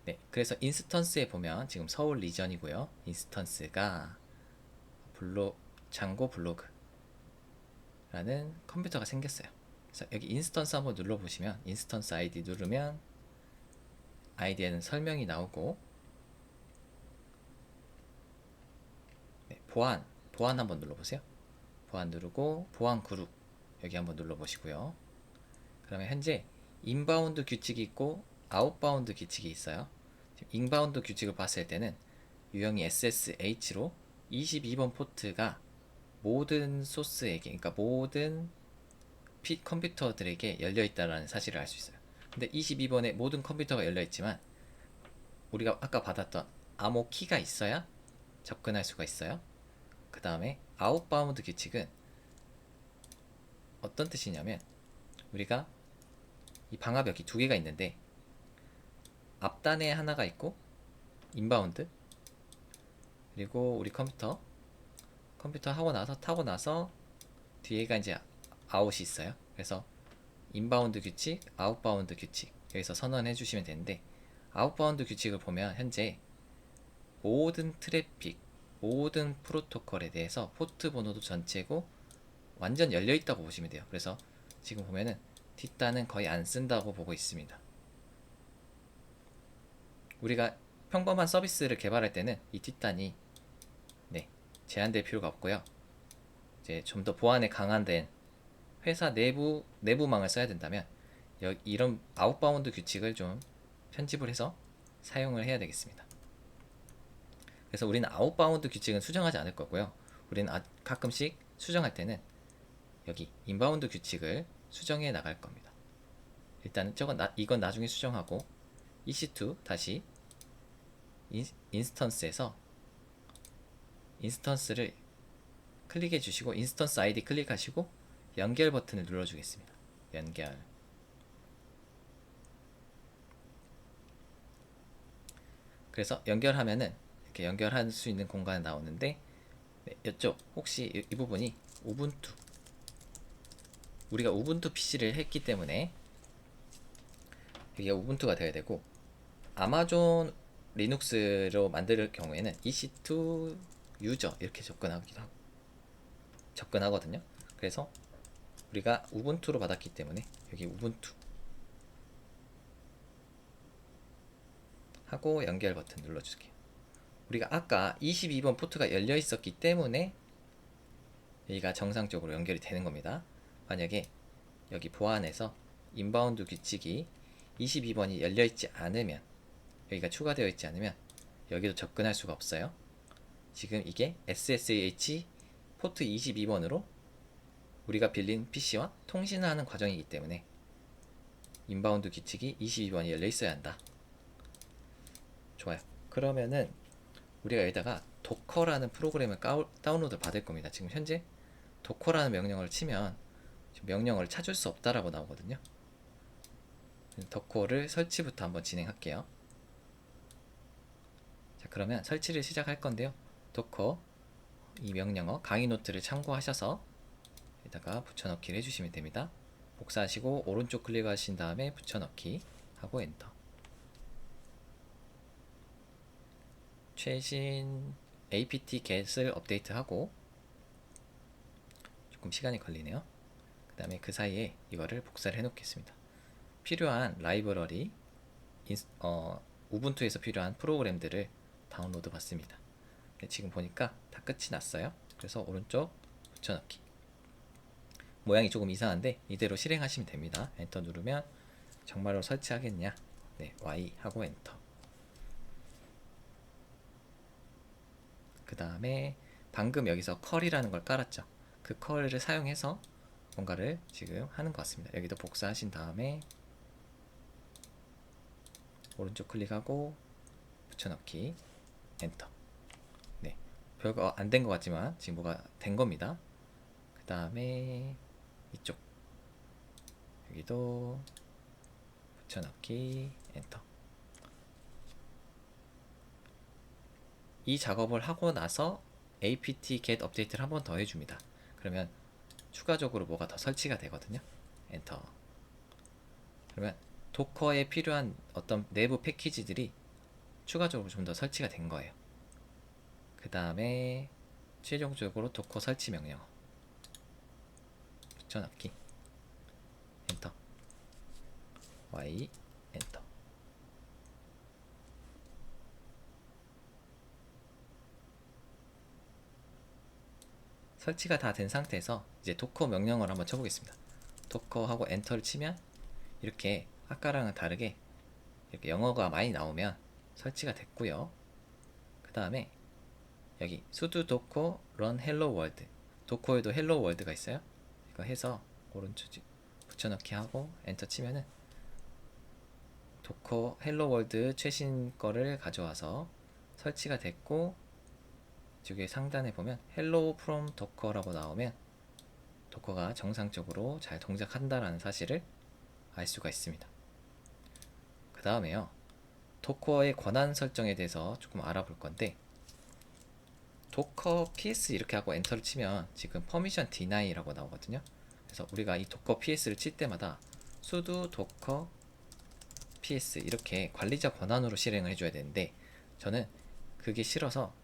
네, 그래서 인스턴스에 보면 지금 서울 리전이고요. 인스턴스가 장고 블로그라는 컴퓨터가 생겼어요. 그래서 여기 인스턴스 한번 눌러보시면 인스턴스 아이디 누르면 아이디에는 설명이 나오고, 네, 보안 한번 눌러보세요. 보안 누르고 보안 그룹 여기 한번 눌러보시고요. 그러면 현재 인바운드 규칙이 있고 아웃바운드 규칙이 있어요. 인바운드 규칙을 봤을 때는 유형이 SSH로 22번 포트가 모든 소스에게, 그러니까 모든 컴퓨터들에게 열려 있다는 사실을 알 수 있어요. 근데 22번에 모든 컴퓨터가 열려 있지만 우리가 아까 받았던 암호 키가 있어야 접근할 수가 있어요. 그 다음에 아웃바운드 규칙은 어떤 뜻이냐면, 우리가 이 방화벽이 두 개가 있는데 앞단에 하나가 있고 인바운드, 그리고 우리 컴퓨터 하고 나서 타고 나서 뒤에가 이제 아웃이 있어요. 그래서 인바운드 규칙, 아웃바운드 규칙 여기서 선언해 주시면 되는데, 아웃바운드 규칙을 보면 현재 모든 트래픽, 모든 프로토콜에 대해서 포트 번호도 전체고 완전 열려 있다고 보시면 돼요. 그래서 지금 보면은 뒷단은 거의 안 쓴다고 보고 있습니다. 우리가 평범한 서비스를 개발할 때는 이 뒷단이, 네, 제한될 필요가 없고요. 이제 좀 더 보안에 강화된 회사 내부망을 써야 된다면 이런 아웃바운드 규칙을 좀 편집을 해서 사용을 해야 되겠습니다. 그래서 우리는 아웃바운드 규칙은 수정하지 않을 거고요. 우리는 가끔씩 수정할 때는 여기 인바운드 규칙을 수정해 나갈 겁니다. 일단은 이건 나중에 수정하고, EC2 다시 인스턴스에서 인스턴스를 클릭해 주시고 인스턴스 아이디 클릭하시고 연결 버튼을 눌러 주겠습니다. 연결. 그래서 연결하면은 이렇게 연결할 수 있는 공간이 나오는데, 네, 이쪽 혹시 이 부분이 우리가 우분투 PC를 했기 때문에 여기가 우분투가 돼야 되고, 아마존 리눅스로 만들 경우에는 EC2 유저 이렇게 접근하거든요. 그래서 우리가 우분투로 받았기 때문에 여기 우분투 하고 연결 버튼 눌러주세요. 우리가 아까 22번 포트가 열려 있었기 때문에 여기가 정상적으로 연결이 되는 겁니다. 만약에 여기 보안에서 인바운드 규칙이 22번이 열려 있지 않으면, 여기가 추가되어 있지 않으면 여기도 접근할 수가 없어요. 지금 이게 SSH 포트 22번으로 우리가 빌린 PC와 통신을 하는 과정이기 때문에 인바운드 규칙이 22번이 열려 있어야 한다. 좋아요. 그러면은 우리가 여기다가 도커라는 프로그램을 다운로드 받을 겁니다. 지금 현재 도커라는 명령어를 치면 명령어를 찾을 수 없다라고 나오거든요. 도커를 설치부터 한번 진행할게요. 자, 그러면 설치를 시작할 건데요. 도커 이 명령어 강의 노트를 참고하셔서 여기다가 붙여넣기를 해주시면 됩니다. 복사하시고 오른쪽 클릭하신 다음에 붙여넣기 하고 엔터. 최신 apt-get을 업데이트하고, 조금 시간이 걸리네요. 그 다음에 그 사이에 이거를 복사를 해 놓겠습니다. 필요한 라이브러리, 우분투에서 필요한 프로그램들을 다운로드 받습니다. 지금 보니까 다 끝이 났어요. 그래서 오른쪽 붙여넣기. 모양이 조금 이상한데 이대로 실행하시면 됩니다. 엔터 누르면 정말로 설치하겠냐? 네, Y 하고 엔터. 그 다음에 방금 여기서 컬이라는 걸 깔았죠. 그 컬을 사용해서 뭔가를 지금 하는 것 같습니다. 여기도 복사하신 다음에 오른쪽 클릭하고 붙여넣기 엔터. 네, 별거 안 된 것 같지만 지금 뭐가 된 겁니다. 그 다음에 이쪽 여기도 붙여넣기 엔터. 이 작업을 하고 나서 apt-get 업데이트를 한 번 더 해줍니다. 그러면 추가적으로 뭐가 더 설치가 되거든요. 엔터. 그러면 도커에 필요한 어떤 내부 패키지들이 추가적으로 좀 더 설치가 된 거예요. 그 다음에 최종적으로 도커 설치 명령 붙여넣기 엔터 Y 엔터. 설치가 다 된 상태에서 이제 도커 명령어를 한번 쳐보겠습니다. 도커 하고 엔터를 치면 이렇게 아까랑은 다르게 이렇게 영어가 많이 나오면 설치가 됐고요. 그 다음에 여기 sudo docker run hello world, 도커에도 hello world가 있어요. 이거 해서 오른쪽 붙여넣기 하고 엔터 치면은 도커 헬로 월드 최신 거를 가져와서 설치가 됐고, 이쪽에 상단에 보면 hello from docker라고 나오면 도커가 정상적으로 잘 동작한다라는 사실을 알 수가 있습니다. 그 다음에요, 도커의 권한 설정에 대해서 조금 알아볼 건데, 도커 ps 이렇게 하고 엔터를 치면 지금 permission deny라고 나오거든요. 그래서 우리가 이 도커 ps를 칠 때마다 sudo docker ps 이렇게 관리자 권한으로 실행을 해줘야 되는데, 저는 그게 싫어서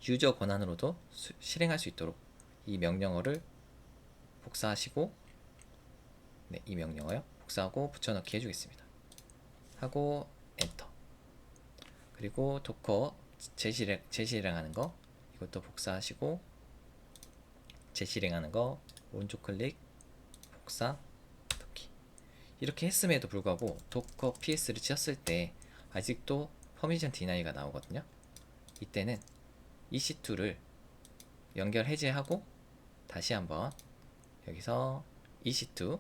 유저 권한으로도 실행할 수 있도록 이 명령어를 복사하시고, 네, 이 명령어요 복사하고 붙여넣기 해주겠습니다. 하고 엔터. 그리고 도커 재실행하는 거 이것도 복사하시고, 재실행하는 거 오른쪽 클릭 복사 넣기. 이렇게 했음에도 불구하고 도커 ps를 쳤을 때 아직도 퍼미션 디나이가 나오거든요. 이때는 EC2를 연결 해제하고 다시 한번 여기서 EC2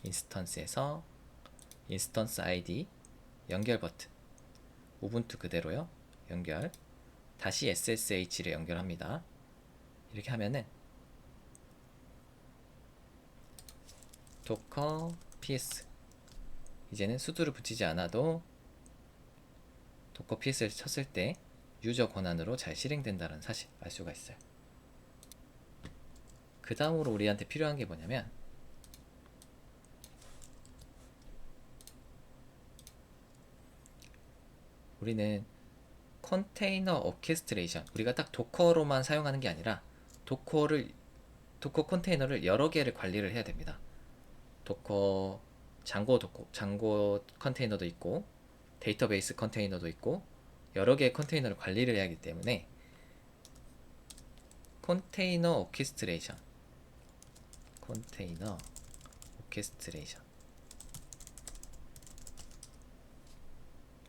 인스턴스에서 인스턴스 ID 연결 버튼 우분투 그대로요, 연결, 다시 SSH를 연결합니다. 이렇게 하면은 도커 ps, 이제는 수두를 붙이지 않아도 도커 ps를 쳤을 때 유저 권한으로 잘 실행된다는 사실 알 수가 있어요. 그 다음으로 우리한테 필요한 게 뭐냐면, 우리는 컨테이너 오케스트레이션, 우리가 딱 도커로만 사용하는 게 아니라 도커 컨테이너를 여러 개를 관리를 해야 됩니다. 도커 장고 컨테이너도 있고 데이터베이스 컨테이너도 있고 여러 개의 컨테이너를 관리를 해야 하기 때문에 컨테이너 오케스트레이션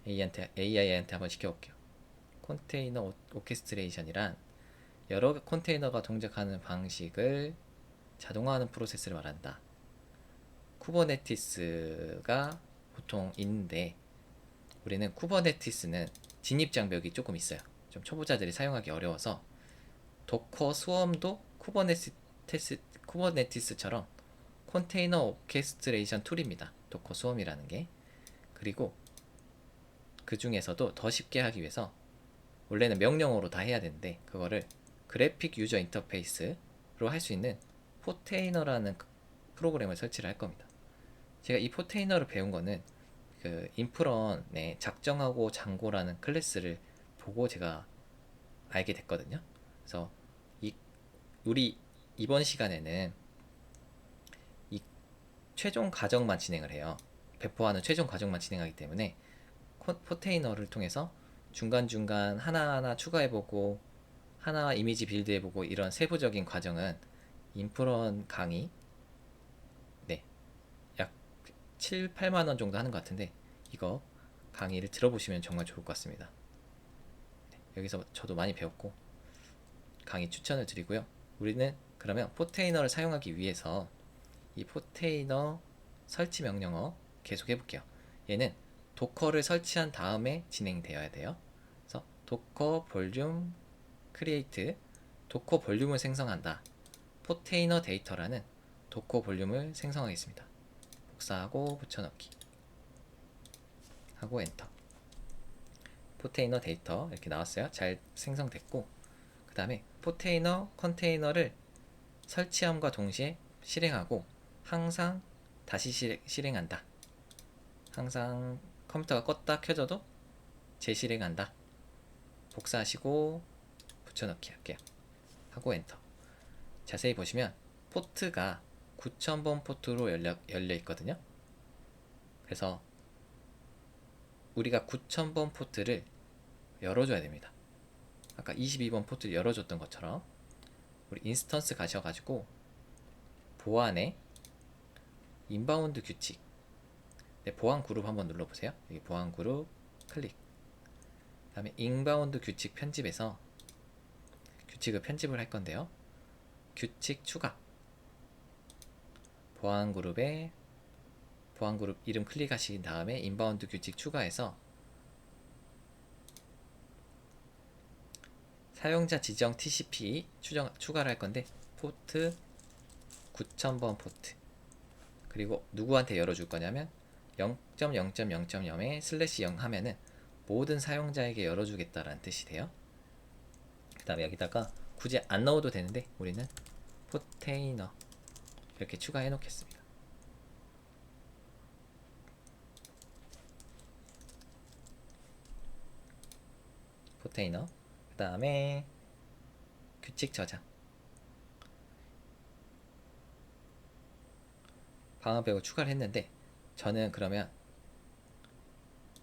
AI한테 한번 시켜볼게요. 컨테이너 오케스트레이션이란 여러 컨테이너가 동작하는 방식을 자동화하는 프로세스를 말한다. 쿠버네티스가 보통 있는데, 우리는 쿠버네티스는 진입 장벽이 조금 있어요. 좀 초보자들이 사용하기 어려워서 도커 스웜도 쿠버네티스처럼 컨테이너 오케스트레이션 툴입니다. 도커 스웜이라는 게. 그리고 그 중에서도 더 쉽게 하기 위해서 원래는 명령어로 다 해야 되는데, 그거를 그래픽 유저 인터페이스로 할 수 있는 포테이너라는 프로그램을 설치를 할 겁니다. 제가 이 포테이너를 배운 거는 그 인프런의 작정하고 장고라는 클래스를 보고 제가 알게 됐거든요. 그래서 우리 이번 시간에는 이 최종 과정만 진행을 해요. 배포하는 최종 과정만 진행하기 때문에 포테이너를 통해서 중간중간 하나하나 추가해보고 하나 이미지 빌드해보고 이런 세부적인 과정은 인프런 강의, 네, 약 7, 8만원 정도 하는 것 같은데 이거 강의를 들어보시면 정말 좋을 것 같습니다. 네, 여기서 저도 많이 배웠고 강의 추천을 드리고요. 우리는 그러면 포테이너를 사용하기 위해서 이 포테이너 설치 명령어 계속 해볼게요. 얘는 도커를 설치한 다음에 진행되어야 돼요. 그래서 도커 볼륨 크리에이트, 도커 볼륨을 생성한다. 포테이너 데이터라는 도커 볼륨을 생성하겠습니다. 복사하고 붙여넣기 하고 엔터. 포테이너 데이터 이렇게 나왔어요. 잘 생성됐고, 그 다음에 포테이너 컨테이너를 설치함과 동시에 실행하고 항상 다시 실행한다. 항상 컴퓨터가 껐다 켜져도 재실행한다. 복사하시고 붙여넣기 할게요. 하고 엔터. 자세히 보시면 포트가 9000번 포트로 열려 있거든요. 그래서 우리가 9000번 포트를 열어줘야 됩니다. 아까 22번 포트를 열어줬던 것처럼 우리 인스턴스 가셔가지고 보안에 인바운드 규칙, 네, 보안 그룹 한번 눌러보세요. 여기 보안 그룹 클릭. 그 다음에 인바운드 규칙 편집에서 규칙을 편집을 할 건데요. 규칙 추가. 보안 그룹에 보안 그룹 이름 클릭하신 다음에 인바운드 규칙 추가해서 사용자 지정 TCP 추가를 할 건데 포트 9000번 포트, 그리고 누구한테 열어줄 거냐면 0.0.0.0에 /0 하면은 모든 사용자에게 열어주겠다라는 뜻이 돼요. 그 다음에 여기다가 굳이 안 넣어도 되는데 우리는 포테이너 이렇게 추가해 놓겠습니다. 포테이너. 그 다음에 규칙 저장. 방어벽을 추가를 했는데 저는 그러면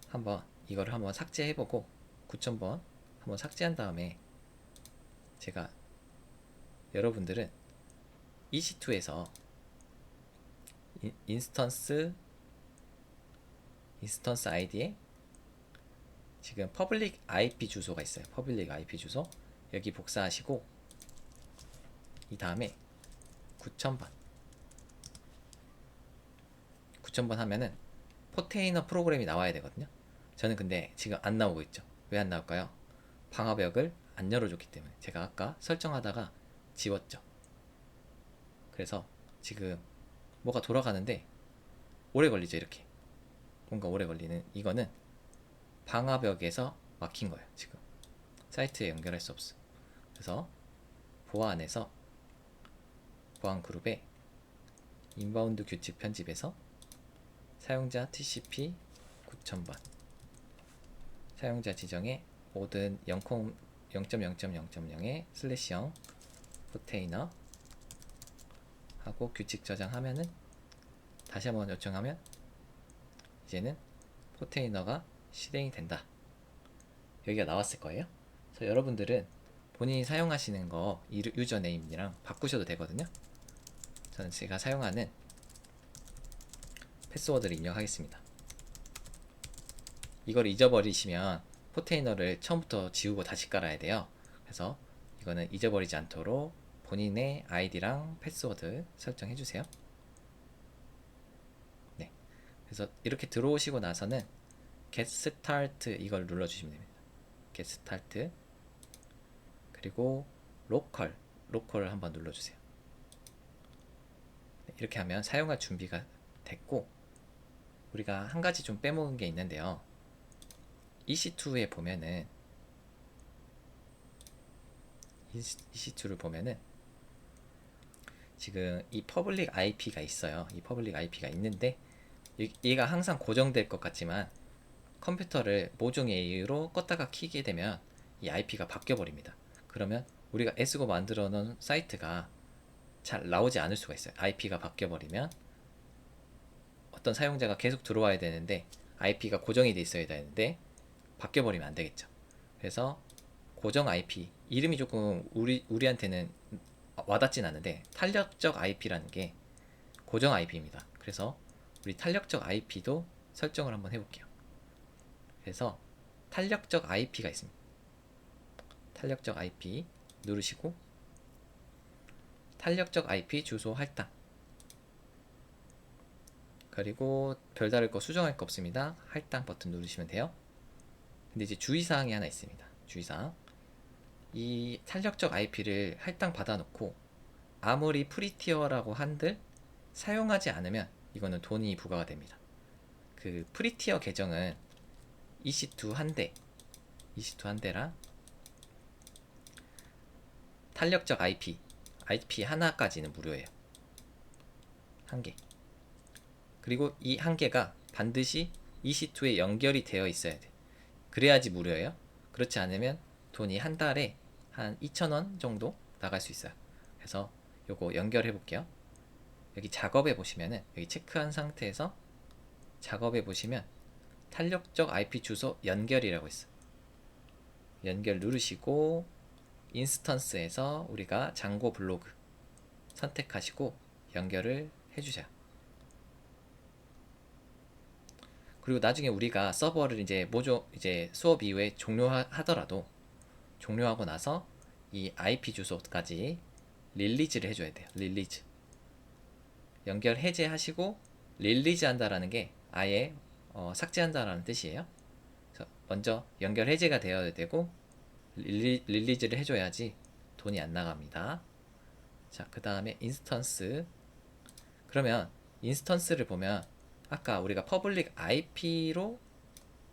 한번 이거를 한번 삭제해보고 9000번 한번 삭제한 다음에 제가 여러분들은 EC2에서 인스턴스 아이디에 지금 퍼블릭 IP 주소가 있어요. 퍼블릭 IP 주소 여기 복사하시고 이 다음에 9000번 하면은 포테이너 프로그램이 나와야 되거든요. 저는 근데 지금 안 나오고 있죠. 왜 안 나올까요? 방화벽을 안 열어줬기 때문에. 제가 아까 설정하다가 지웠죠. 그래서 지금 뭐가 돌아가는데 오래 걸리죠. 이렇게 뭔가 오래 걸리는, 이거는 방화벽에서 막힌 거예요. 지금 사이트에 연결할 수 없어. 그래서 보안에서 보안 그룹에 인바운드 규칙 편집에서 사용자 TCP 9000번 사용자 지정에 모든 0.0.0.0에 /0 포테이너 하고 규칙 저장하면은 다시 한번 요청하면 이제는 포테이너가 실행이 된다. 여기가 나왔을 거예요. 그래서 여러분들은 본인이 사용하시는 거 유저 네임이랑 바꾸셔도 되거든요. 저는 제가 사용하는 패스워드를 입력하겠습니다. 이걸 잊어버리시면 포테이너를 처음부터 지우고 다시 깔아야 돼요. 그래서 이거는 잊어버리지 않도록 본인의 아이디랑 패스워드 설정해 주세요. 네. 그래서 이렇게 들어오시고 나서는 get start 이걸 눌러주시면 됩니다. get start 그리고 로컬을 한번 눌러주세요. 네, 이렇게 하면 사용할 준비가 됐고, 우리가 한 가지 좀 빼먹은 게 있는데요. EC2에 보면은 EC2를 보면은 지금 이 퍼블릭 IP가 있어요. 이 퍼블릭 IP가 있는데 얘가 항상 고정될 것 같지만 컴퓨터를 모종의 이유로 껐다가 켜게 되면 이 IP가 바뀌어 버립니다. 그러면 우리가 애쓰고 만들어 놓은 사이트가 잘 나오지 않을 수가 있어요. IP가 바뀌어 버리면 어떤 사용자가 계속 들어와야 되는데 IP가 고정이 돼 있어야 되는데 바뀌어 버리면 안 되겠죠. 그래서 고정 IP 이름이 조금 우리한테는 와닿진 않는데 탄력적 IP라는 게 고정 IP입니다. 그래서 우리 탄력적 IP도 설정을 한번 해볼게요. 그래서 탄력적 IP가 있습니다. 탄력적 IP 누르시고 탄력적 IP 주소 할당, 그리고 별다를 거 수정할 거 없습니다. 할당 버튼 누르시면 돼요. 근데 이제 주의사항이 하나 있습니다. 주의사항. 이 탄력적 IP를 할당 받아놓고 아무리 프리티어라고 한들 사용하지 않으면 이거는 돈이 부과가 됩니다. 그 프리티어 계정은 EC2 한 대랑 탄력적 IP 하나까지는 무료예요. 한 개. 그리고 이 한 개가 반드시 EC2에 연결이 되어 있어야 돼. 그래야지 무료예요. 그렇지 않으면 돈이 한 달에 한 2,000원 정도 나갈 수 있어요. 그래서 요거 연결해 볼게요. 여기 작업해 보시면은 여기 체크한 상태에서 작업해 보시면 탄력적 IP 주소 연결이라고 있어요. 연결 누르시고 인스턴스에서 우리가 장고 블로그 선택하시고 연결을 해주세요. 그리고 나중에 우리가 서버를 이제 수업 이후에 종료하더라도 종료하고 나서 이 IP 주소까지 릴리즈를 해줘야 돼요. 릴리즈. 연결 해제하시고 릴리즈 한다라는 게 아예 삭제한다라는 뜻이에요. 그래서 먼저 연결 해제가 되어야 되고 릴리즈를 해줘야지 돈이 안 나갑니다. 자, 그 다음에 인스턴스. 그러면 인스턴스를 보면 아까 우리가 퍼블릭 IP로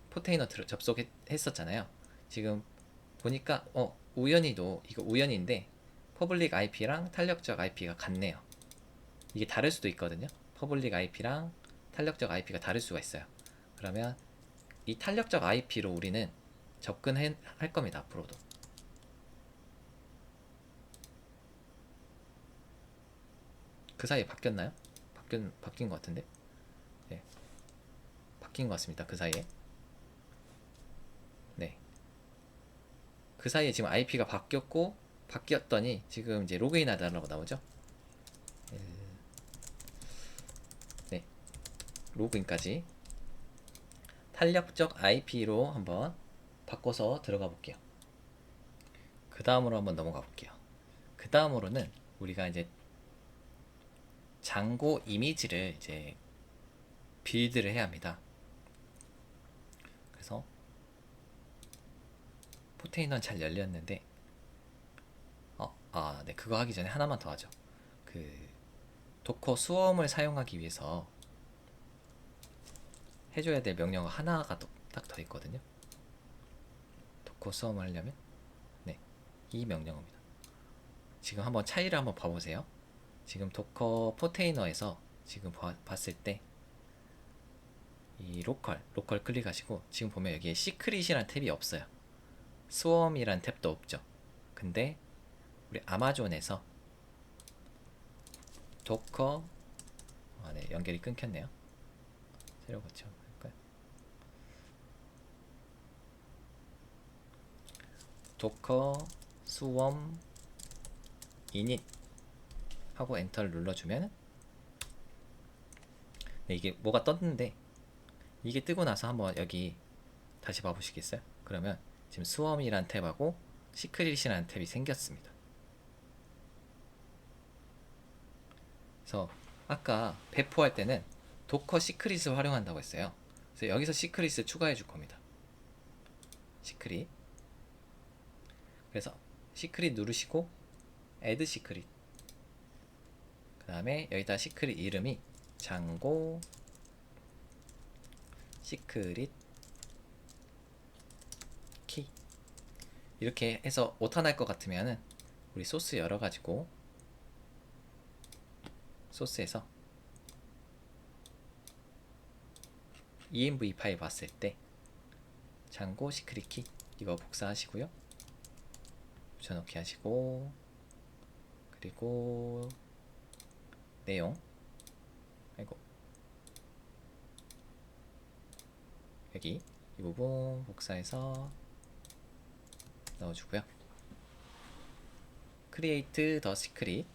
포테이너 접속했었잖아요. 지금 보니까 우연히도 이거 우연인데 퍼블릭 IP랑 탄력적 IP가 같네요. 이게 다를 수도 있거든요. 퍼블릭 IP랑 탄력적 IP가 다를 수가 있어요. 그러면 이 탄력적 IP로 우리는 접근할 겁니다. 앞으로도. 그 사이에 바뀌었나요? 바뀐 것 같은데? 네. 바뀐 것 같습니다. 그 사이에. 네. 그 사이에 지금 IP가 바뀌었더니 지금 이제 로그인 하다라고 나오죠? 네. 로그인까지. 탄력적 IP로 한번 바꿔서 들어가 볼게요. 그 다음으로 한번 넘어가 볼게요. 그 다음으로는 우리가 이제 장고 이미지를 이제 빌드를 해야 합니다. 그래서 포테이너는 잘 열렸는데 네, 그거 하기 전에 하나만 더 하죠. 그 도커 수험을 사용하기 위해서 해줘야 될 명령어 하나가 딱 더 있거든요. 도커 수험을 하려면 이 명령어입니다. 지금 한번 차이를 한번 봐보세요. 지금 도커 포테이너에서 지금 봤을 때 이 로컬 클릭하시고 지금 보면 여기에 시크릿이란 탭이 없어요. 스웜이란 탭도 없죠. 근데 우리 아마존에서 도커 네, 연결이 끊겼네요. 새로 고쳐볼까요? 도커 스웜 이닛 하고 엔터를 눌러주면 네, 이게 뭐가 떴는데 이게 뜨고 나서 한번 여기 다시 봐보시겠어요? 그러면 지금 스웜이란 탭하고 시크릿이라는 탭이 생겼습니다. 그래서 아까 배포할 때는 도커 시크릿을 활용한다고 했어요. 그래서 여기서 시크릿을 추가해 줄 겁니다. 시크릿. 그래서 시크릿 누르시고 add 시크릿. 그 다음에 여기다 시크릿 이름이 장고 시크릿 키 이렇게 해서 오타날 것 같으면은 우리 소스 열어가지고 소스에서 env 파일 봤을 때 장고 시크릿 키 이거 복사하시고요. 붙여넣기 하시고 그리고 내용 여기 이 부분 복사해서 넣어주고요. create the secret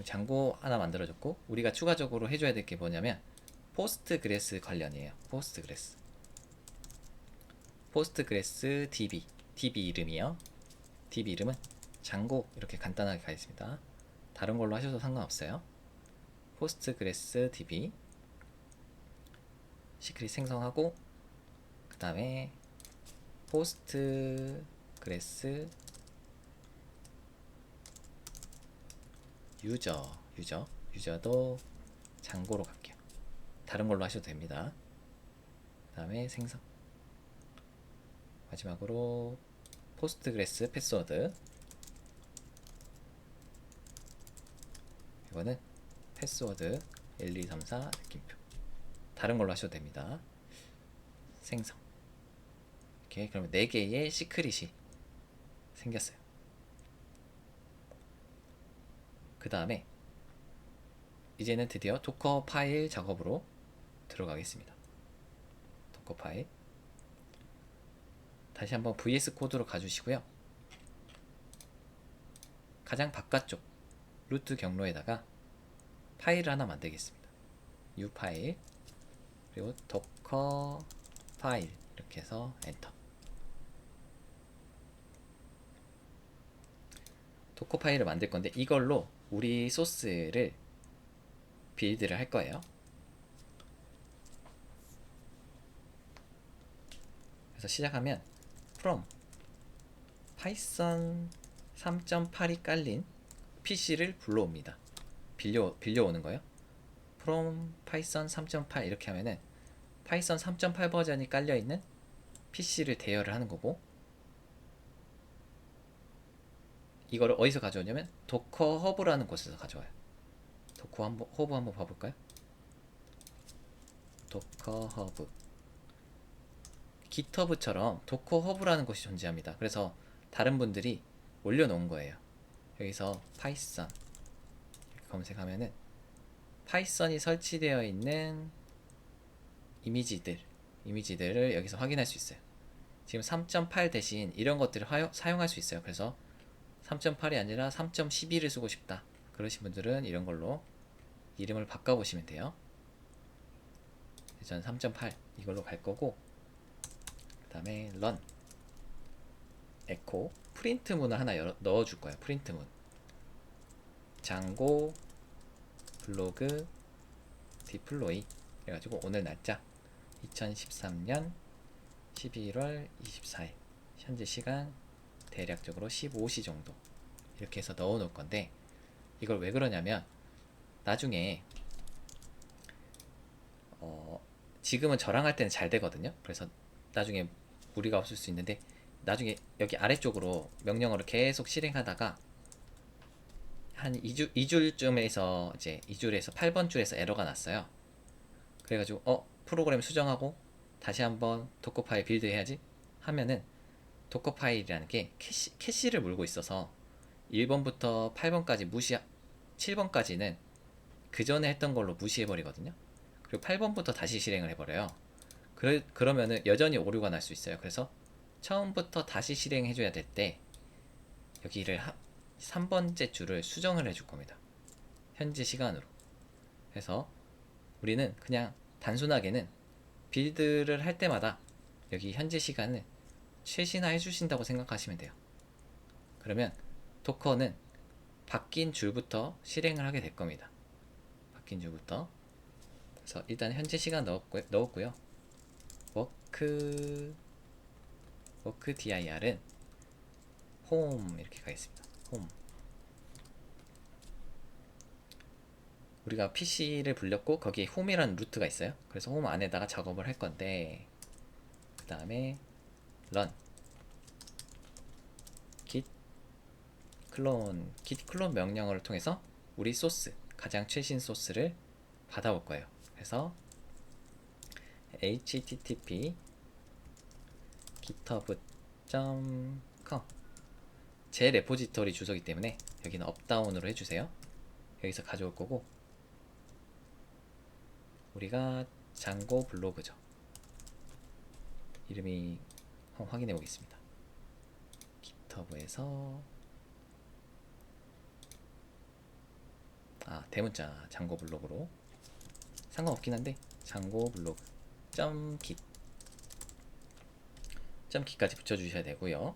장고 하나 만들어줬고 우리가 추가적으로 해줘야 될 게 뭐냐면 포스트그레스 관련이에요. 포스트그레스 DB 이름이요. DB 이름은 장고 이렇게 간단하게 가겠습니다. 다른 걸로 하셔도 상관없어요. 포스트그레스 DB 시크릿 생성하고 그 다음에 포스트그레스 유저도 장고로 갈게요. 다른 걸로 하셔도 됩니다. 그 다음에 생성 마지막으로 포스트그레스 패스워드 이거는 패스워드 1234 느낌표 다른 걸로 하셔도 됩니다. 생성 이렇게 그러면 4개의 시크릿이 생겼어요. 그 다음에 이제는 드디어 도커 파일 작업으로 들어가겠습니다. 도커 파일 다시 한번 VS 코드로 가주시고요. 가장 바깥쪽 루트 경로에다가 파일을 하나 만들겠습니다. U 파일 그리고 도커 파일 이렇게 해서 엔터. 도커 파일을 만들 건데 이걸로 우리 소스를 빌드를 할 거예요. 그래서 시작하면 from 파이썬 3.8이 깔린 PC를 불러옵니다. 빌려오는 거예요. from 파이썬 3.8 이렇게 하면은 파이썬 3.8 버전이 깔려있는 PC를 대여를 하는 거고, 이거를 어디서 가져오냐면 도커 허브라는 곳에서 가져와요. 도커 허브 한번 봐볼까요? 도커 허브 깃허브처럼 도커 허브라는 곳이 존재합니다. 그래서 다른 분들이 올려놓은 거예요. 여기서 파이썬 이렇게 검색하면은 파이썬이 설치되어 있는 이미지들을 여기서 확인할 수 있어요. 지금 3.8 대신 이런 것들을 사용할 수 있어요. 그래서 3.8이 아니라 3.12를 쓰고 싶다 그러신 분들은 이런 걸로 이름을 바꿔보시면 돼요. 저는 3.8 이걸로 갈 거고, 그 다음에 run 에코 프린트 문을 하나 넣어줄 거예요. 프린트 문 장고 블로그 디플로이 그래가지고 오늘 날짜 2013년 11월 24일 현재 시간 대략적으로 15시 정도 이렇게 해서 넣어 놓을 건데, 이걸 왜 그러냐면 나중에 지금은 저랑 할 때는 잘 되거든요. 그래서 나중에 무리가 없을 수 있는데 나중에 여기 아래쪽으로 명령어를 계속 실행하다가 한 2줄쯤에서 이제 2줄에서 8번 줄에서 에러가 났어요. 그래가지고 프로그램 수정하고 다시 한번 도커 파일 빌드 해야지 하면은 도커 파일이라는 게 캐시를 물고 있어서 1번부터 8번까지 7번까지는 그 전에 했던 걸로 무시해버리거든요. 그리고 8번부터 다시 실행을 해버려요. 그러면은 여전히 오류가 날 수 있어요. 그래서 처음부터 다시 실행해줘야 될 때 여기를 3번째 줄을 수정을 해줄 겁니다. 현재 시간으로. 그래서 우리는 그냥 단순하게는 빌드를 할 때마다 여기 현재 시간을 최신화 해주신다고 생각하시면 돼요. 그러면 도커는 바뀐 줄부터 실행을 하게 될 겁니다. 바뀐 줄부터. 그래서 일단 현재 시간 넣었고요. 워크 dir은 홈 이렇게 가겠습니다. 홈. 우리가 PC를 불렸고 거기에 홈이라는 루트가 있어요. 그래서 홈 안에다가 작업을 할 건데, 그 다음에 run git clone 명령어를 통해서 우리 소스 가장 최신 소스를 받아올 거예요. 그래서 http github.com 제 레포지토리 주소이기 때문에 여기는 업다운으로 해주세요. 여기서 가져올 거고, 우리가 장고 블로그죠. 이름이 한번 확인해 보겠습니다. github에서 대문자 장고 블로그로 상관없긴 한데 장고 블로그 .git까지 붙여주셔야 되고요.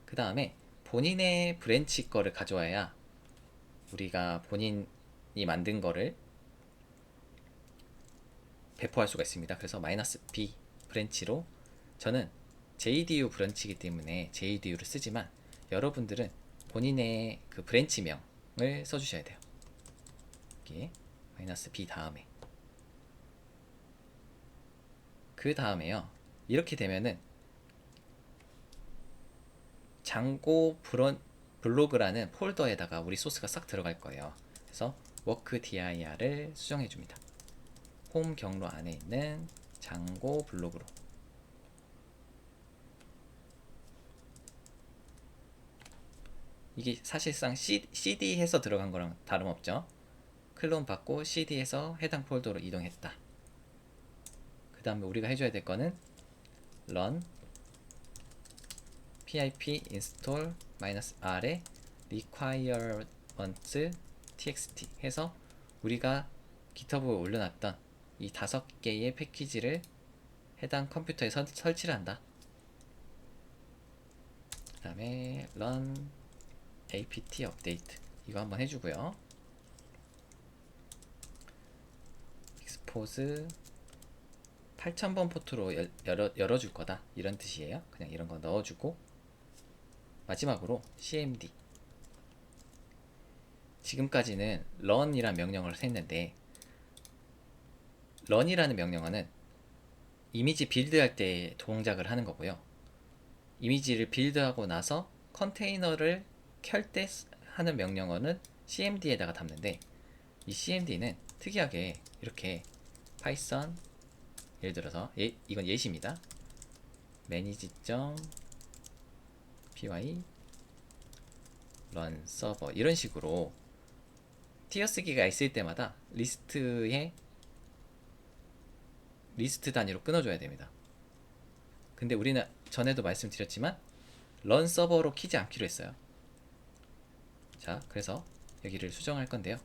그 다음에 본인의 브랜치 거를 가져와야 우리가 본인이 만든 거를 배포할 수가 있습니다. 그래서 -b 브랜치로, 저는 JDU 브랜치이기 때문에 JDU를 쓰지만 여러분들은 본인의 그 브랜치명을 써주셔야 돼요. 여기 -b 다음에, 그 다음에요, 이렇게 되면은 장고 블로그라는 폴더에다가 우리 소스가 싹 들어갈 거예요. 그래서 워크 dir을 수정해 줍니다. 홈 경로 안에 있는 장고 블로그로. 이게 사실상 CD 해서 들어간 거랑 다름없죠. 클론 받고 CD에서 해당 폴더로 이동했다. 그 다음에 우리가 해줘야 될 거는 run pip install -r에 requirements txt 해서 우리가 GitHub에 올려놨던 이 5개의 패키지를 해당 컴퓨터에 설치를 한다. 그 다음에 run apt update 이거 한번 해주고요. expose 8000번 포트로 열어줄 거다 이런 뜻이에요. 그냥 이런 거 넣어주고 마지막으로 cmd 지금까지는 run이란 명령어를 했는데 run이라는 명령어는 이미지 빌드할 때 동작을 하는 거고요. 이미지를 빌드하고 나서 컨테이너를 켤 때 하는 명령어는 cmd에다가 담는데 이 cmd는 특이하게 이렇게 파이썬 예를 들어서 이건 예시입니다. manage.py run server 이런 식으로 띄어쓰기가 있을 때마다 리스트 단위로 끊어줘야 됩니다. 근데 우리는 전에도 말씀드렸지만 run 서버로 키지 않기로 했어요. 자, 그래서 여기를 수정할 건데요.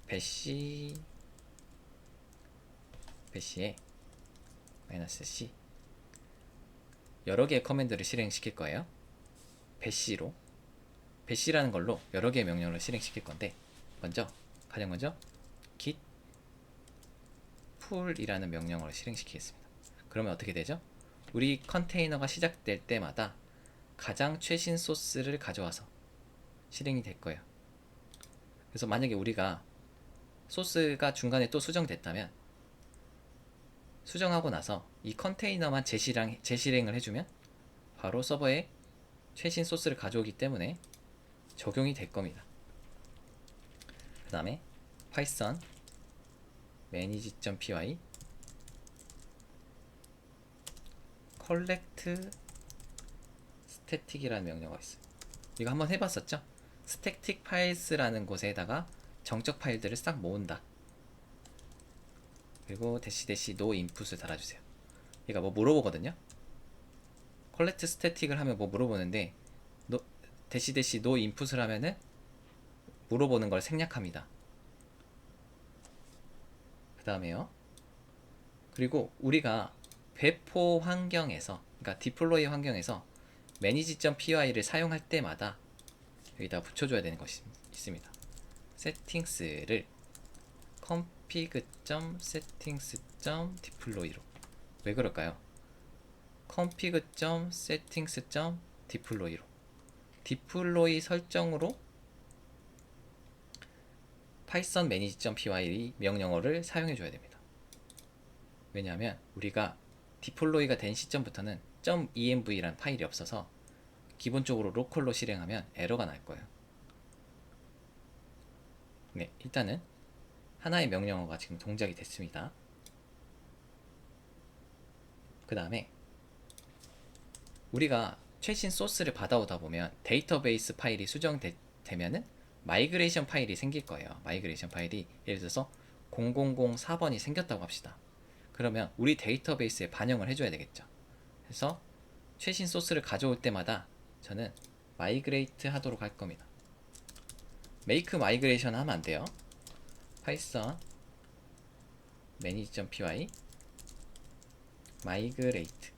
배시에 -c 여러 개의 커맨드를 실행시킬 거예요. 배시라는 걸로 여러 개의 명령을 실행시킬 건데 가장 먼저 git pull이라는 명령어를 실행시키겠습니다. 그러면 어떻게 되죠? 우리 컨테이너가 시작될 때마다 가장 최신 소스를 가져와서 실행이 될 거예요. 그래서 만약에 우리가 소스가 중간에 또 수정됐다면 수정하고 나서 이 컨테이너만 재실행을 해주면 바로 서버에 최신 소스를 가져오기 때문에 적용이 될 겁니다. 그 다음에 python manage.py collect static이라는 명령어가 있어요. 이거 한번 해봤었죠? static files라는 곳에다가 정적 파일들을 싹 모은다. 그리고 no input을 달아주세요. 얘가 뭐 물어보거든요. collect static을 하면 뭐 물어보는데 no input을 하면은 물어보는 걸 생략합니다. 그 다음에요. 그리고 우리가 배포 환경에서, 그러니까 디플로이 환경에서 manage.py를 사용할 때마다 여기다 붙여줘야 되는 것이 있습니다. settings를 config.settings.deploy로 왜 그럴까요? config.settings.deploy로 디플로이 설정으로 python manage.py 명령어를 사용해줘야 됩니다. 왜냐하면 우리가 디플로이가 된 시점부터는 .env라는 파일이 없어서 기본적으로 로컬로 실행하면 에러가 날 거예요. 네, 일단은 하나의 명령어가 지금 동작이 됐습니다. 그 다음에 우리가 최신 소스를 받아오다 보면 데이터베이스 파일이 수정되면은 마이그레이션 파일이 생길 거예요. 마이그레이션 파일이 예를 들어서 0004번이 생겼다고 합시다. 그러면 우리 데이터베이스에 반영을 해줘야 되겠죠. 그래서 최신 소스를 가져올 때마다 저는 마이그레이트 하도록 할 겁니다. make migration 하면 안 돼요. python manage.py migrate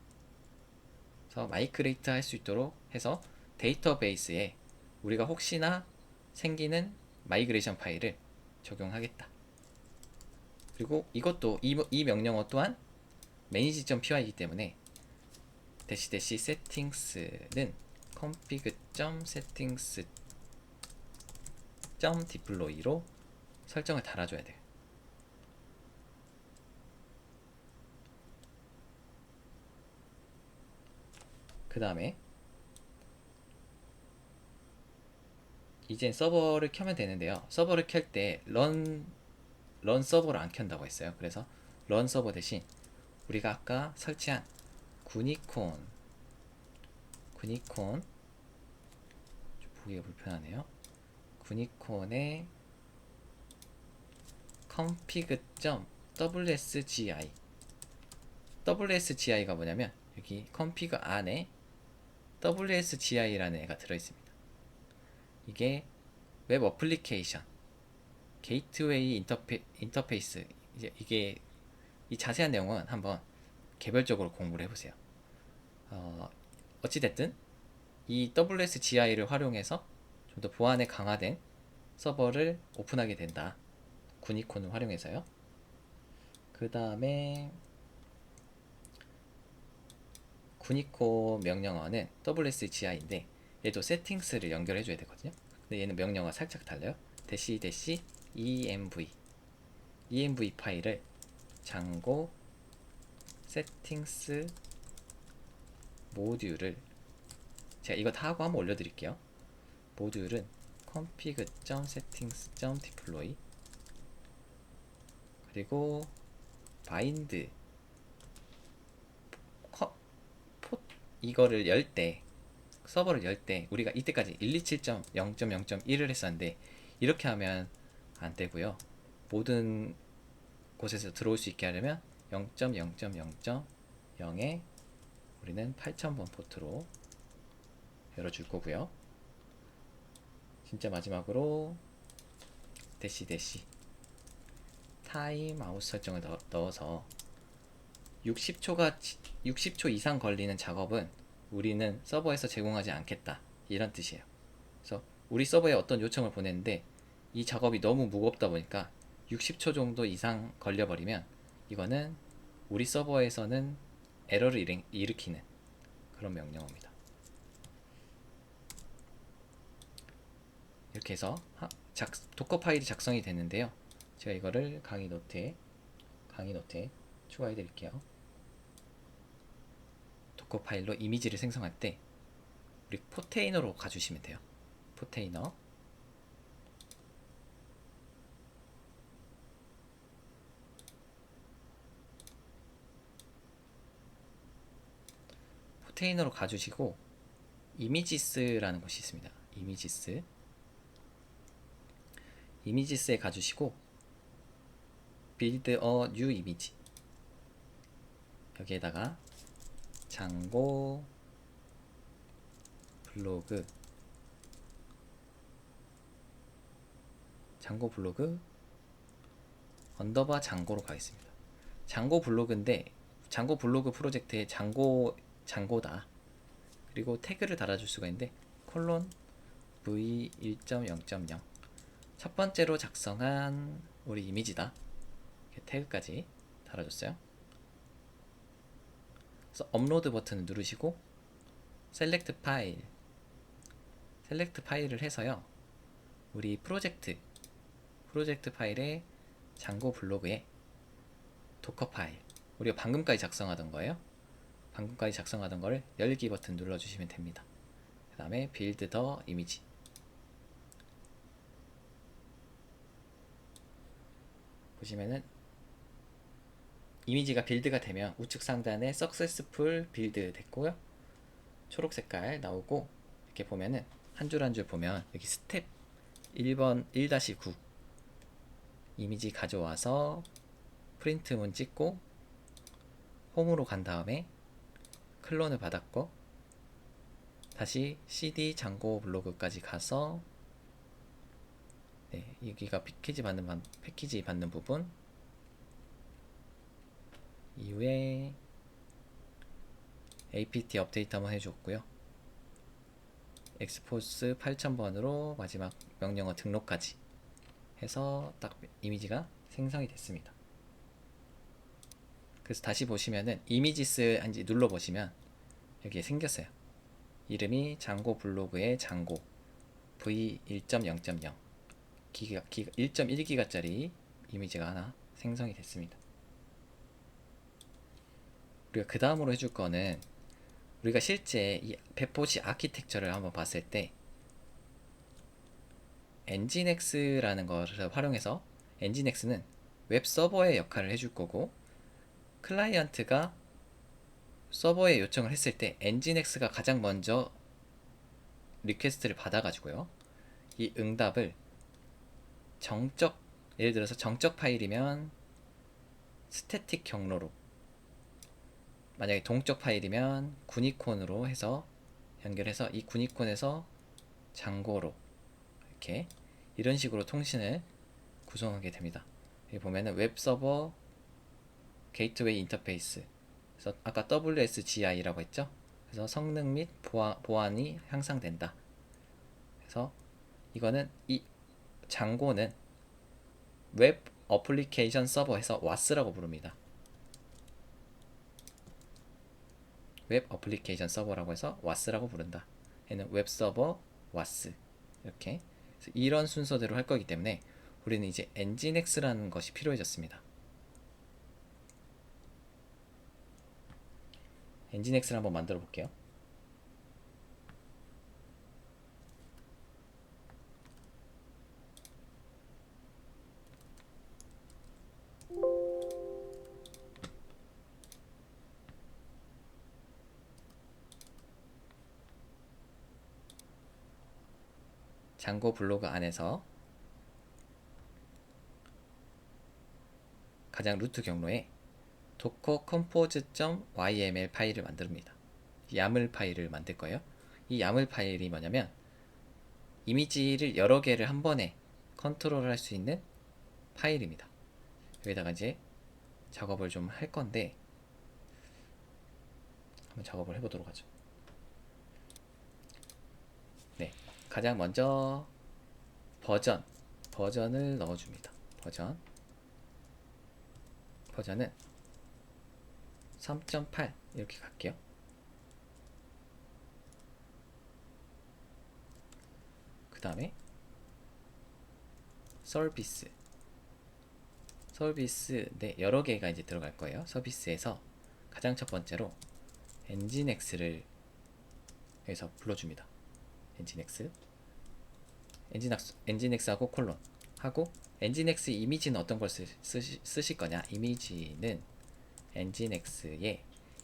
그래서 마이그레이트 할 수 있도록 해서 데이터베이스에 우리가 혹시나 생기는 마이그레이션 파일을 적용하겠다. 그리고 이것도 이 명령어 또한 manage.py이기 때문에 settings는 config.settings.deploy로 설정을 달아줘야 돼요. 그 다음에 이젠 서버를 켜면 되는데요. 서버를 켤 때 run 서버를 안 켠다고 했어요. 그래서 run 서버 대신 우리가 아까 설치한 구니콘 보기가 불편하네요. 구니콘의 config.wsgi WSGI가 뭐냐면 여기 config 안에 WSGI라는 애가 들어있습니다. 이게 웹 어플리케이션 게이트웨이 인터페이스 이게 이 자세한 내용은 한번 개별적으로 공부를 해보세요. 어찌됐든 이 WSGI를 활용해서 좀 더 보안에 강화된 서버를 오픈하게 된다. 구니콘을 활용해서요. 그 다음에 구니콘 명령어는 WSGI인데 얘도 세팅스를 연결해줘야 되거든요. 근데 얘는 명령어가 살짝 달라요. 대시 env 파일을 장고 세팅스 모듈을 제가 이거 다 하고 한번 올려드릴게요. 모듈은 config.settings.deploy 그리고 bind 이거를 열 때 서버를 열 때 우리가 이때까지 127.0.0.1을 했었는데 이렇게 하면 안 되고요. 모든 곳에서 들어올 수 있게 하려면 0.0.0.0에 우리는 8000번 포트로 열어줄 거고요. 진짜 마지막으로 대시 타임아웃 설정을 넣어서 60초 이상 걸리는 작업은 우리는 서버에서 제공하지 않겠다 이런 뜻이에요. 그래서 우리 서버에 어떤 요청을 보냈는데 이 작업이 너무 무겁다 보니까 60초 정도 이상 걸려버리면 이거는 우리 서버에서는 에러를 일으키는 그런 명령어입니다. 이렇게 해서 도커 파일이 작성이 됐는데요. 제가 이거를 강의 노트에 추가해 드릴게요. 도커 파일로 이미지를 생성할 때 우리 포테이너로 가주시면 돼요. 포테이너로 가주시고 이미지스라는 곳이 있습니다. 이미지스에 가주시고 build a new image 여기에다가 장고 블로그 언더바 장고로 가겠습니다. 장고 블로그인데 장고 블로그 프로젝트의 장고다. 그리고 태그를 달아줄 수가 있는데 콜론 v 1.0.0 첫 번째로 작성한 우리 이미지다. 이렇게 태그까지 달아줬어요. 그래서 업로드 버튼을 누르시고 셀렉트 파일을 해서요. 우리 프로젝트 파일의 장고 블로그에 도커 파일 우리가 방금까지 작성하던 거예요. 방금까지 작성하던 거를 열기 버튼 눌러주시면 됩니다. 그 다음에 빌드 더 이미지 보시면은 이미지가 빌드가 되면 우측 상단에 successful build 됐고요. 초록 색깔 나오고 이렇게 보면은 한 줄 한 줄 보면 여기 스텝 1번 1-9 이미지 가져와서 프린트문 찍고 홈으로 간 다음에 클론을 받았고 다시 cd 장고 블로그까지 가서 여기가 패키지 받는 부분 이후에 apt 업데이트 한번 해줬고요. 엑스포스 8000번으로 마지막 명령어 등록까지 해서 딱 이미지가 생성이 됐습니다. 그래서 다시 보시면은 이미지스 한지 눌러 보시면 여기에 생겼어요. 이름이 장고 블로그의 장고 v 1.0.0 1.1기가짜리 이미지가 하나 생성이 됐습니다. 우리가 그 다음으로 해줄 거는 우리가 실제 이 배포시 아키텍처를 한번 봤을 때 엔진엑스라는 것을 활용해서 엔진엑스는 웹 서버의 역할을 해줄 거고 클라이언트가 서버에 요청을 했을 때 엔진엑스가 가장 먼저 리퀘스트를 받아가지고요. 이 응답을 정적, 예를 들어서 정적 파일이면 스태틱 경로로, 만약에 동적 파일이면 구니콘으로 해서 연결해서 이 구니콘에서 장고로 이렇게 이런 식으로 통신을 구성하게 됩니다. 여기 보면은 웹 서버 게이트웨이 인터페이스, 그래서 아까 WSGI라고 했죠. 그래서 성능 및 보안이 향상된다. 그래서 이거는 이 장고는 웹 어플리케이션 서버에서 WAS라고 부릅니다. 웹 어플리케이션 서버라고 해서 WAS라고 부른다. 얘는 웹 서버 WAS 이렇게. 그래서 이런 순서대로 할 거기 때문에 우리는 이제 엔진엑스라는 것이 필요해졌습니다. 엔진엑스를 한번 만들어 볼게요. 장고 블로그 안에서 가장 루트 경로에 docker compose.yml 파일을 만듭니다. 야물 파일을 만들 거예요. 이 야물 파일이 뭐냐면 이미지를 여러 개를 한 번에 컨트롤할 수 있는 파일입니다. 여기다가 이제 작업을 좀 할 건데 한번 작업을 해보도록 하죠. 네, 가장 먼저 버전을 넣어줍니다. 버전은 3.8 이렇게 갈게요. 그 다음에 서비스, 네, 여러 개가 이제 들어갈 거예요. 서비스에서 가장 첫 번째로 엔진엑스를 여기서 불러줍니다. 엔진엑스하고 콜론 하고, 엔진엑스 이미지는 어떤 걸 쓰실 거냐. 이미지는 엔진엑스에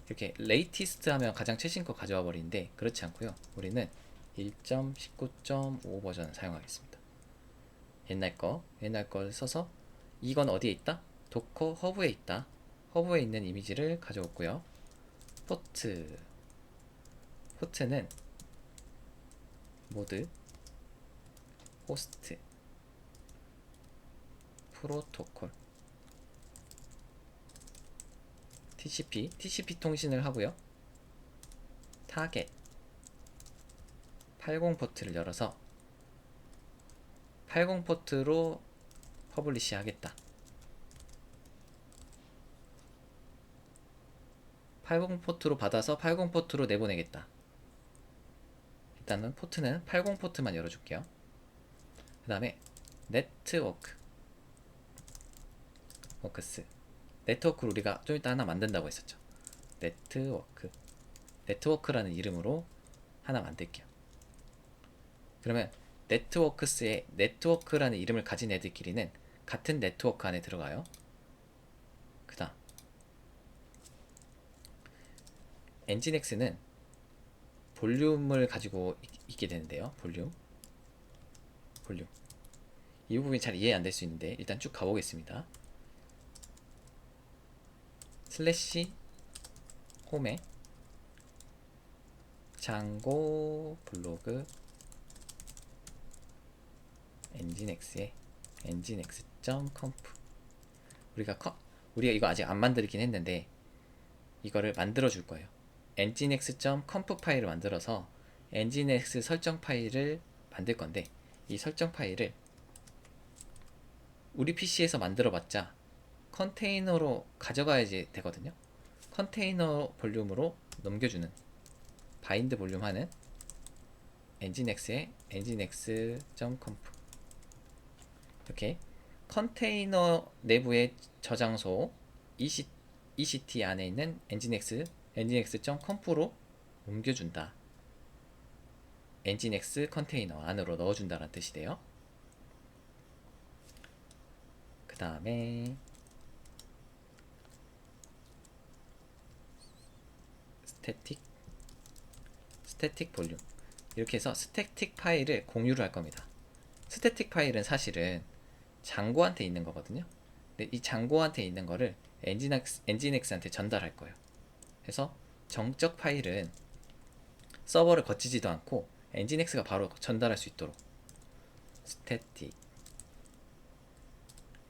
이렇게 레이티스트 하면 가장 최신 거 가져와 버리는데 그렇지 않고요. 우리는 1.19.5 버전을 사용하겠습니다. 옛날 걸 써서, 이건 어디에 있다? 도커 허브에 있다. 허브에 있는 이미지를 가져왔고요. 포트는 모드, 호스트, 프로토콜, TCP 통신을 하고요. 타겟 80 포트를 열어서 80 포트로 퍼블리시 하겠다. 80 포트로 받아서 80 포트로 내보내겠다. 일단은 포트는 80 포트만 열어줄게요. 그 다음에 네트워크를 우리가 좀 이따 하나 만든다고 했었죠. 네트워크라는 이름으로 하나 만들게요. 그러면 네트워크스에 네트워크라는 이름을 가진 애들끼리는 같은 네트워크 안에 들어가요. 그 다음 엔진엑스는 볼륨을 가지고 있게 되는데요. 볼륨 이 부분이 잘 이해 안 될 수 있는데 일단 쭉 가보겠습니다. 슬래시 홈에 장고 블로그 엔진엑스에 nginx.conf, 우리가 이거 아직 안 만들긴 했는데 이거를 만들어 줄 거예요. nginx.conf 파일을 만들어서 nginx 설정 파일을 만들 건데, 이 설정 파일을 우리 PC에서 만들어 봤자 컨테이너로 가져가야지 되거든요. 컨테이너 볼륨으로 넘겨주는, 바인드 볼륨 하는 nginx에 nginx.conf, 이렇게 컨테이너 내부의 저장소 ECT 안에 있는 nginx.conf로 옮겨준다. nginx 컨테이너 안으로 넣어준다는 뜻이 돼요. 그 다음에 스태틱 볼륨, 이렇게 해서 스태틱 파일을 공유를 할 겁니다. 스태틱 파일은 사실은 장고한테 있는 거거든요. 근데 이 장고한테 있는 거를 엔진엑스한테 전달할 거예요. 그래서 정적 파일은 서버를 거치지도 않고 엔진엑스가 바로 전달할 수 있도록 스태틱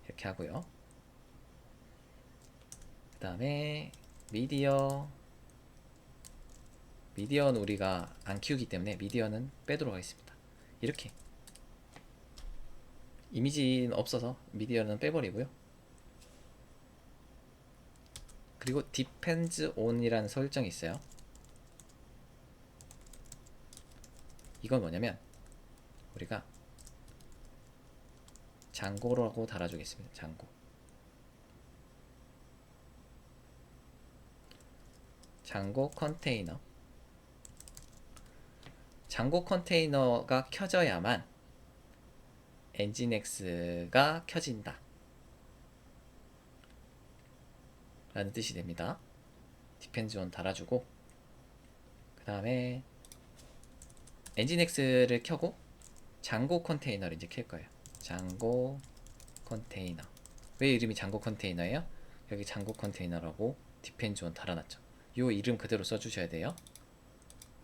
이렇게 하고요. 그 다음에 미디어는 우리가 안 키우기 때문에 미디어는 빼도록 하겠습니다. 이렇게 이미지는 없어서 미디어는 빼버리고요. 그리고 depends on이라는 설정이 있어요. 이건 뭐냐면 우리가 장고라고 달아주겠습니다. 장고 컨테이너. 장고 컨테이너가 켜져야만 엔진엑스가 켜진다 라는 뜻이 됩니다. depends on 달아주고, 그 다음에 엔진엑스를 켜고 장고 컨테이너를 이제 켤 거예요. 장고 컨테이너. 왜 이름이 장고 컨테이너예요? 여기 장고 컨테이너라고 depends on 달아놨죠. 이 이름 그대로 써주셔야 돼요.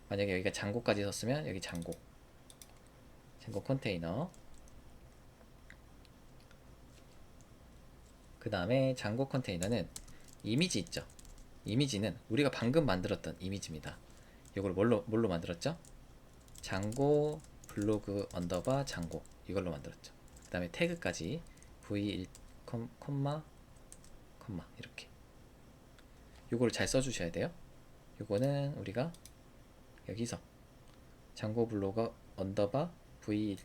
만약에 여기가 장고까지 썼으면 여기 장고 컨테이너. 그 다음에 장고 컨테이너는 이미지 있죠. 이미지는 우리가 방금 만들었던 이미지입니다. 이걸 뭘로 만들었죠? 장고 블로그 언더바 장고 이걸로 만들었죠. 그 다음에 태그까지 v1, 콤마 이렇게 요거를 잘 써주셔야 돼요. 요거는 우리가 여기서 장고 블로그 언더바 v1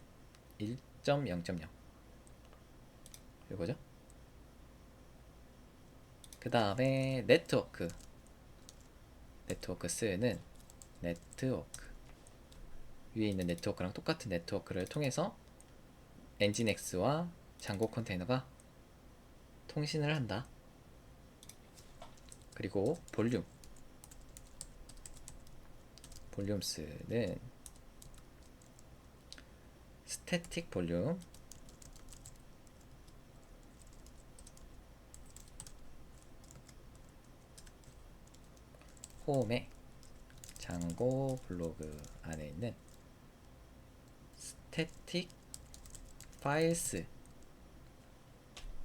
1.0.0 요거죠. 그 다음에 네트워크스는 네트워크 위에 있는 네트워크랑 똑같은 네트워크를 통해서 엔진엑스와 장고 컨테이너가 통신을 한다. 그리고 볼륨스는 스태틱 볼륨 홈에 장고 블로그 안에 있는 스태틱 파일스.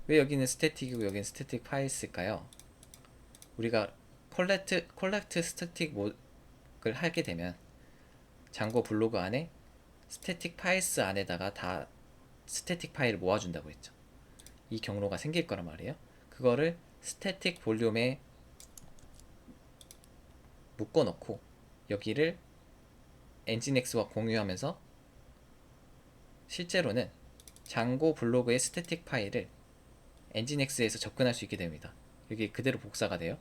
왜 여기는 스태틱이고 여기는 스태틱 파일스일까요? 우리가 콜렉트 스태틱을 하게 되면 장고 블로그 안에 스태틱 파일스 안에다가 다 스태틱 파일을 모아준다고 했죠. 이 경로가 생길 거란 말이에요. 그거를 스태틱 볼륨에 묶어놓고 여기를 엔진엑스와 공유하면서 실제로는 장고 블로그의 스태틱 파일을 엔진엑스에서 접근할 수 있게 됩니다. 여기 그대로 복사가 돼요.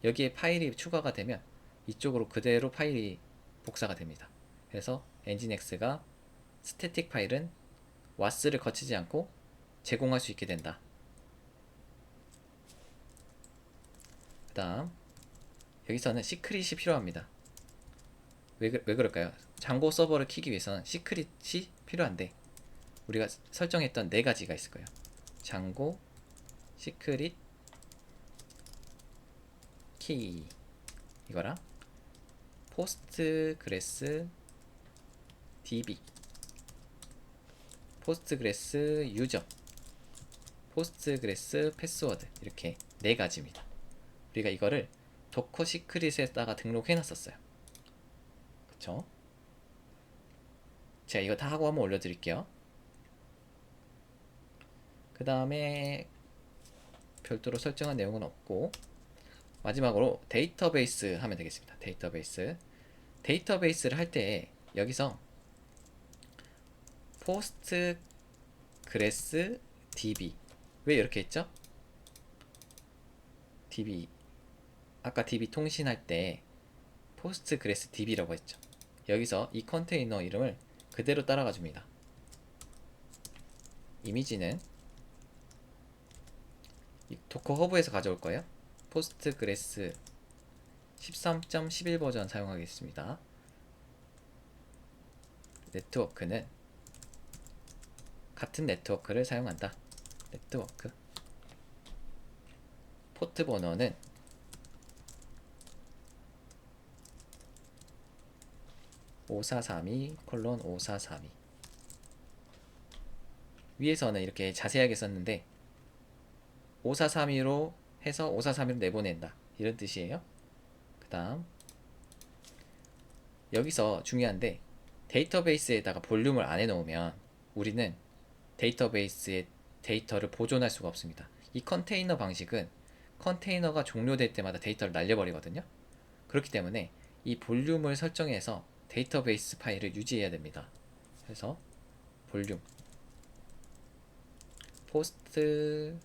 여기에 파일이 추가가 되면 이쪽으로 그대로 파일이 복사가 됩니다. 그래서 엔진엑스가 스태틱 파일은 was를 거치지 않고 제공할 수 있게 된다. 그 다음 여기서는 시크릿이 필요합니다. 왜 그럴까요? 장고 서버를 키기 위해서는 시크릿이 필요한데 우리가 설정했던 네 가지가 있을 거예요. 장고 시크릿 키 이거랑 포스트그레스 DB 포스트그레스 유저 포스트그레스 패스워드 이렇게 네 가지입니다. 우리가 이거를 도커 시크릿에다가 등록해 놨었어요. 그쵸? 제가 이거 다 하고 한번 올려드릴게요. 그 다음에 별도로 설정한 내용은 없고 마지막으로 데이터베이스 하면 되겠습니다. 데이터베이스를 할 때 여기서 포스트그레스 DB 왜 이렇게 했죠? DB 아까 DB 통신할 때 포스트그레스 DB라고 했죠. 여기서 이 컨테이너 이름을 그대로 따라가 줍니다. 이미지는 도커 허브에서 가져올 거예요. 포스트그레스 13.11 버전 사용하겠습니다. 네트워크는 같은 네트워크를 사용한다. 네트워크 포트 번호는 5432:5432. 위에서는 이렇게 자세하게 썼는데 5432로 해서 5432로 내보낸다 이런 뜻이에요. 그 다음 여기서 중요한데 데이터베이스에다가 볼륨을 안 해놓으면 우리는 데이터베이스에 데이터를 보존할 수가 없습니다. 이 컨테이너 방식은 컨테이너가 종료될 때마다 데이터를 날려버리거든요. 그렇기 때문에 이 볼륨을 설정해서 데이터베이스 파일을 유지해야 됩니다. 그래서 볼륨 포스트그레스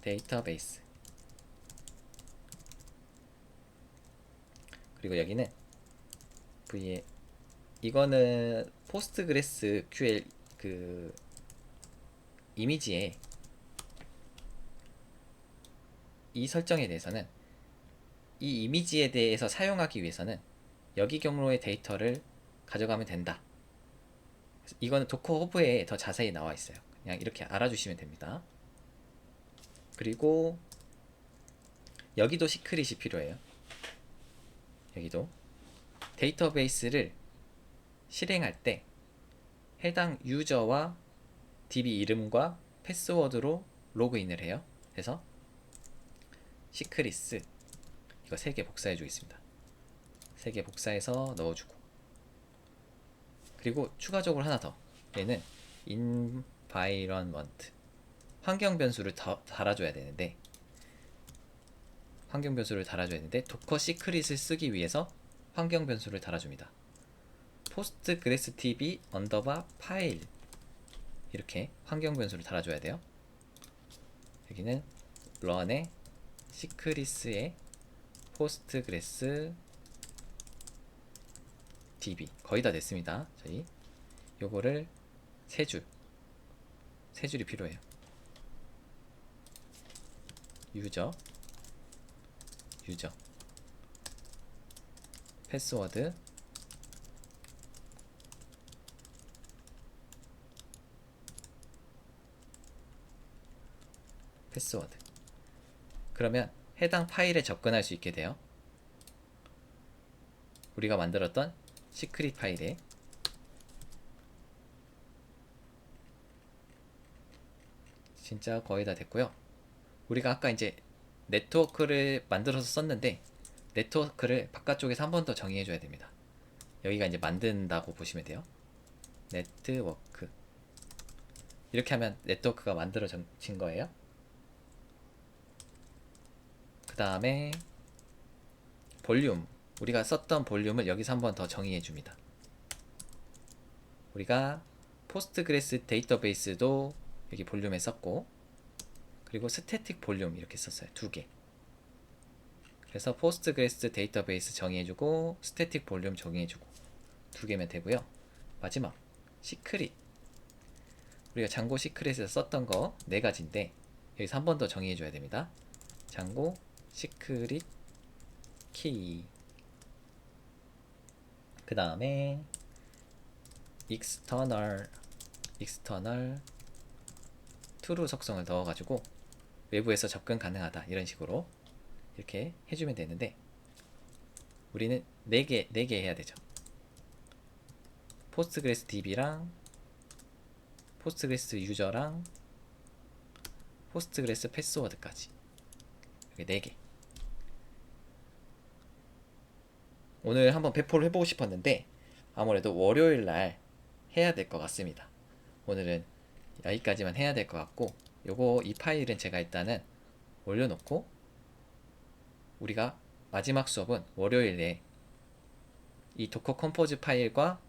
데이터베이스, 그리고 여기는 v 이거는 포스트그레스 QL 그 이미지에 이 설정에 대해서는 이 이미지에 대해서 사용하기 위해서는 여기 경로의 데이터를 가져가면 된다. 이거는 도커 허브에 더 자세히 나와 있어요. 그냥 이렇게 알아주시면 됩니다. 그리고 여기도 시크릿이 필요해요. 여기도 데이터베이스를 실행할 때 해당 유저와 DB 이름과 패스워드로 로그인을 해요. 그래서 시크릿스 이거 3개 복사해 주겠습니다. 3개 복사해서 넣어주고, 그리고 추가적으로 하나 더, 얘는 environment 환경 변수를 달아줘야 되는데 도커 시크릿을 쓰기 위해서 환경 변수를 달아줍니다. postgresdb 언더바 파일 이렇게 환경 변수를 달아줘야 돼요. 여기는 run의 시크릿의 postgresdb 거의 다 됐습니다. 저희 요거를 세 줄이 필요해요. 유저 패스워드 그러면 해당 파일에 접근할 수 있게 돼요. 우리가 만들었던 시크릿 파일에 진짜 거의 다 됐고요. 우리가 아까 이제 네트워크를 만들어서 썼는데 네트워크를 바깥쪽에서 한 번 더 정의해 줘야 됩니다. 여기가 이제 만든다고 보시면 돼요. 네트워크 이렇게 하면 네트워크가 만들어진 거예요. 그 다음에 볼륨, 우리가 썼던 볼륨을 여기서 한 번 더 정의해 줍니다. 우리가 포스트그레스 데이터베이스도 여기 볼륨에 썼고, 그리고 스태틱 볼륨 이렇게 썼어요. 2개. 그래서 포스트그레스 데이터베이스 정의해주고 스태틱 볼륨 정의해주고 2개면 되고요. 마지막 시크릿, 우리가 장고 시크릿에서 썼던 거 4가지인데 여기서 한 번 더 정의해줘야 됩니다. 장고 시크릿 키, 그 다음에 external true 속성을 넣어가지고 외부에서 접근 가능하다 이런 식으로 이렇게 해주면 되는데 우리는 4개 해야 되죠. 포스트그레스 DB랑 포스트그레스 유저랑 포스트그레스 패스워드까지 이렇게 4개. 오늘 한번 배포를 해보고 싶었는데 아무래도 월요일날 해야 될 것 같습니다. 오늘은 여기까지만 해야 될 것 같고, 이 파일은 제가 일단은 올려놓고 우리가 마지막 수업은 월요일에 이 도커 컴포즈 파일과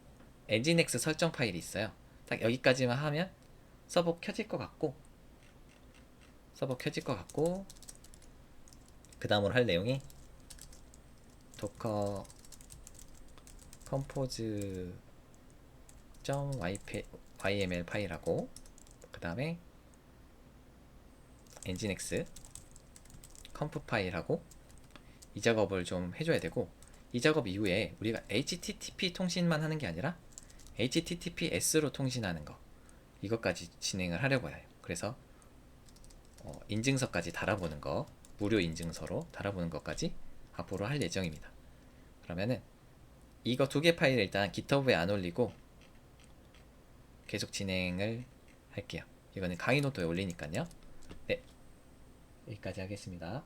엔진엑스 설정 파일이 있어요. 딱 여기까지만 하면 서버 켜질 것 같고 그 다음으로 할 내용이 도커 컴포즈 .yml 파일하고 그 다음에 엔진엑스 컴프 파일하고 이 작업을 좀 해줘야 되고, 이 작업 이후에 우리가 HTTP 통신만 하는 게 아니라 HTTPS로 통신하는 거, 이것까지 진행을 하려고 해요. 그래서 인증서까지 달아보는 거, 무료 인증서로 달아보는 것까지 앞으로 할 예정입니다. 그러면은 이거 2개 파일을 일단 GitHub에 안 올리고 계속 진행을 할게요. 이거는 강의 노트에 올리니까요. 네, 여기까지 하겠습니다.